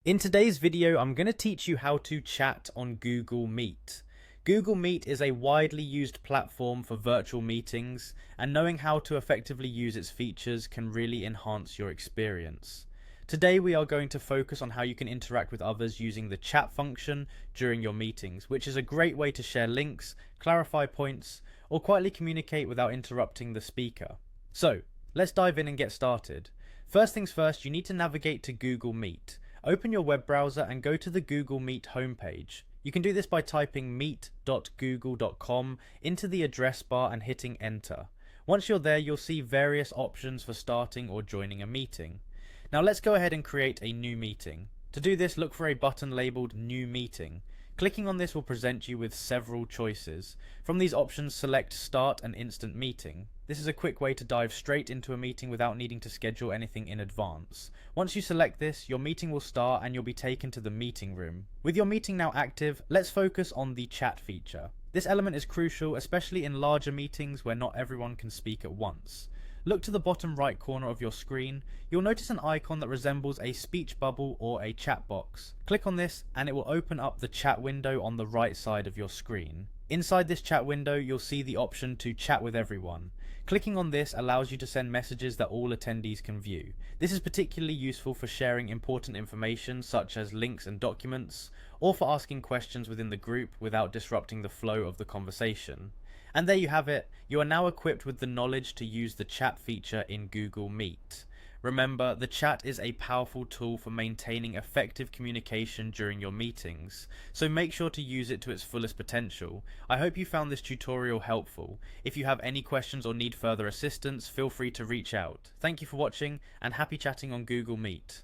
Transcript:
In today's video, I'm going to teach you how to chat on Google Meet. Google Meet is a widely used platform for virtual meetings, and knowing how to effectively use its features can really enhance your experience. Today we are going to focus on how you can interact with others using the chat function during your meetings, which is a great way to share links, clarify points, or quietly communicate without interrupting the speaker. So, let's dive in and get started. First things first, you need to navigate to Google Meet. Open your web browser and go to the Google Meet homepage. You can do this by typing meet.google.com into the address bar and hitting enter. Once you're there, you'll see various options for starting or joining a meeting. Now let's go ahead and create a new meeting. To do this, look for a button labeled New Meeting. Clicking on this will present you with several choices. From these options, select Start an Instant Meeting. This is a quick way to dive straight into a meeting without needing to schedule anything in advance. Once you select this, your meeting will start and you'll be taken to the meeting room. With your meeting now active, let's focus on the chat feature. This element is crucial, especially in larger meetings where not everyone can speak at once. Look to the bottom right corner of your screen. You'll notice an icon that resembles a speech bubble or a chat box. Click on this and it will open up the chat window on the right side of your screen. Inside this chat window, you'll see the option to chat with everyone. Clicking on this allows you to send messages that all attendees can view. This is particularly useful for sharing important information such as links and documents, or for asking questions within the group without disrupting the flow of the conversation. And there you have it, you are now equipped with the knowledge to use the chat feature in Google Meet. Remember, the chat is a powerful tool for maintaining effective communication during your meetings, so make sure to use it to its fullest potential. I hope you found this tutorial helpful. If you have any questions or need further assistance, feel free to reach out. Thank you for watching, and happy chatting on Google Meet.